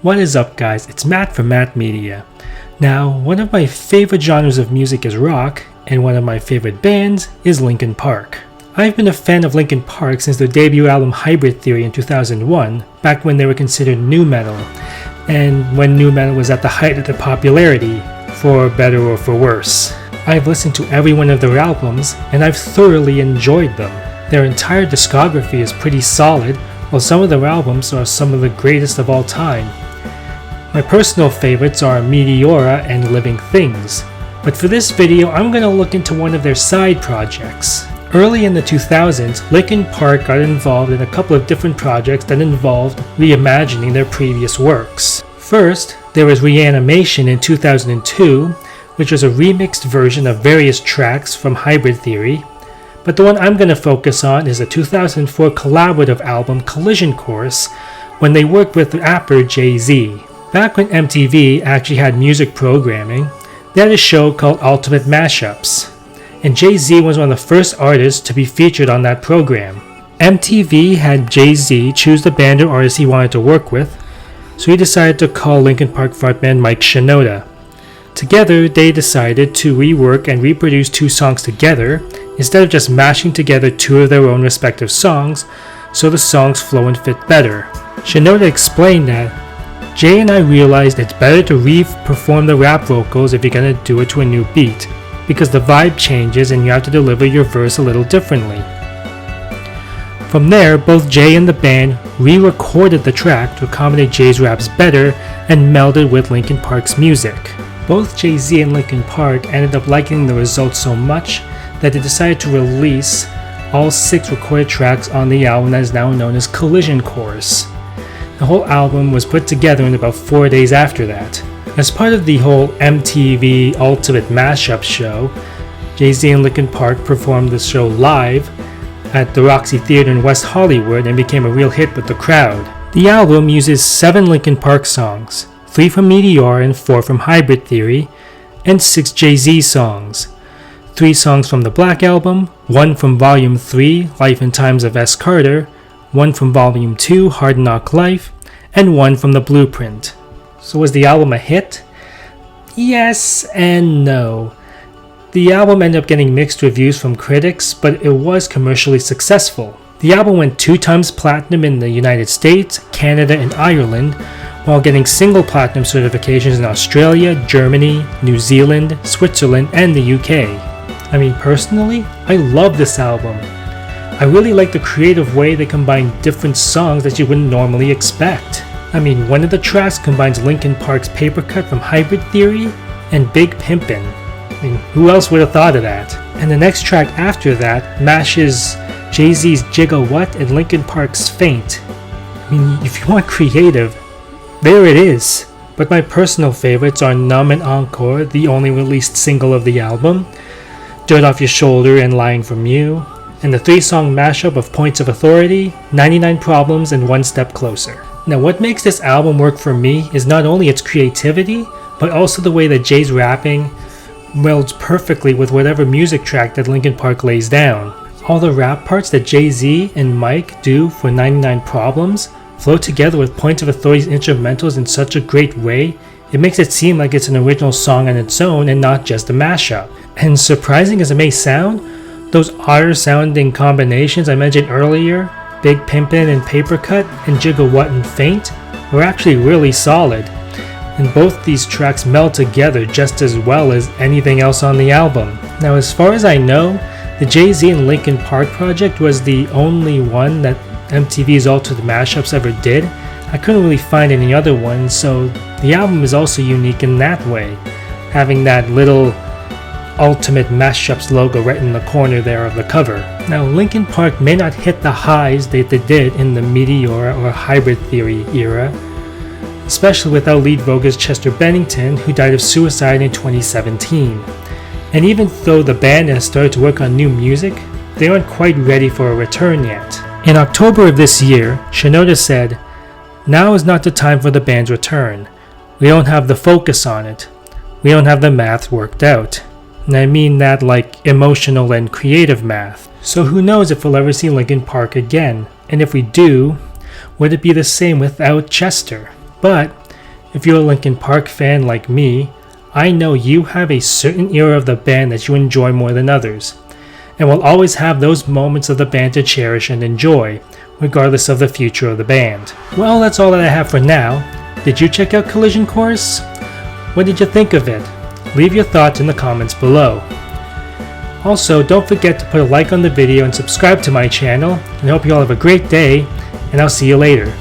What is up, guys? It's Matt from Matt Media. Now, one of my favorite genres of music is rock, and one of my favorite bands is Linkin Park. I've been a fan of Linkin Park since their debut album Hybrid Theory in 2001, back when they were considered nu metal, and when nu metal was at the height of their popularity, for better or for worse. I've listened to every one of their albums, and I've thoroughly enjoyed them. Their entire discography is pretty solid, while some of their albums are some of the greatest of all time. My personal favorites are Meteora and Living Things, but for this video I'm going to look into one of their side projects. Early in the 2000s, Linkin Park got involved in a couple of different projects that involved reimagining their previous works. First, there was Reanimation in 2002, which was a remixed version of various tracks from Hybrid Theory, but the one I'm going to focus on is the 2004 collaborative album Collision Course, when they worked with rapper Jay-Z. Back when MTV actually had music programming, they had a show called Ultimate Mashups, and Jay-Z was one of the first artists to be featured on that program. MTV had Jay-Z choose the band or artist he wanted to work with, so he decided to call Linkin Park frontman Mike Shinoda. Together, they decided to rework and reproduce two songs together, instead of just mashing together two of their own respective songs, so the songs flow and fit better. Shinoda explained that, "Jay and I realized it's better to re-perform the rap vocals if you're gonna do it to a new beat, because the vibe changes and you have to deliver your verse a little differently." From there, both Jay and the band re-recorded the track to accommodate Jay's raps better and melded with Linkin Park's music. Both Jay-Z and Linkin Park ended up liking the results so much that they decided to release all 6 recorded tracks on the album that is now known as Collision Course. The whole album was put together in about 4 days after that. As part of the whole MTV Ultimate Mashup show, Jay-Z and Linkin Park performed the show live at the Roxy Theater in West Hollywood and became a real hit with the crowd. The album uses 7 Linkin Park songs, 3 from Meteora and 4 from Hybrid Theory, and 6 Jay-Z songs. 3 songs from the Black Album, 1 from Volume 3, Life and Times of S. Carter, 1 from Volume 2, Hard Knock Life, and 1 from The Blueprint. So was the album a hit? Yes and no. The album ended up getting mixed reviews from critics, but it was commercially successful. The album went 2 times platinum in the United States, Canada, and Ireland, while getting single platinum certifications in Australia, Germany, New Zealand, Switzerland, and the UK. I mean, personally, I love this album. I really like the creative way they combine different songs that you wouldn't normally expect. I mean, one of the tracks combines Linkin Park's Paper Cut from Hybrid Theory and Big Pimpin'. I mean, who else would have thought of that? And the next track after that mashes Jay-Z's Jigga What and Linkin Park's Faint. I mean, if you want creative, there it is. But my personal favorites are Numb and Encore, the only released single of the album, Dirt Off Your Shoulder and Lying From You, and the 3-song mashup of Points of Authority, 99 Problems, and One Step Closer. Now, what makes this album work for me is not only its creativity, but also the way that Jay's rapping melds perfectly with whatever music track that Linkin Park lays down. All the rap parts that Jay-Z and Mike do for 99 Problems flow together with Points of Authority's instrumentals in such a great way, it makes it seem like it's an original song on its own and not just a mashup. And surprising as it may sound, those odder sounding combinations I mentioned earlier, Big Pimpin' and Paper Cut and Jigga What and Faint, were actually really solid. And both these tracks meld together just as well as anything else on the album. Now, as far as I know, the Jay-Z and Linkin Park project was the only one that MTV's Ultimate Mashups ever did. I couldn't really find any other ones, so the album is also unique in that way, having that little Ultimate Mashups logo right in the corner there of the cover. Now, Linkin Park may not hit the highs that they did in the Meteora or Hybrid Theory era, especially without lead vocalist Chester Bennington, who died of suicide in 2017. And even though the band has started to work on new music, they aren't quite ready for a return yet. In October of this year, Shinoda said, "Now is not the time for the band's return. We don't have the focus on it. We don't have the math worked out." And I mean that like emotional and creative math. So who knows if we'll ever see Linkin Park again. And if we do, would it be the same without Chester? But If you're a Linkin Park fan like me, I know you have a certain era of the band that you enjoy more than others, and will always have those moments of the band to cherish and enjoy, regardless of the future of the band. Well, that's all that I have for now. Did you check out Collision Course? What did you think of it? Leave your thoughts in the comments below. Also, don't forget to put a like on the video and subscribe to my channel, and I hope you all have a great day, and I'll see you later.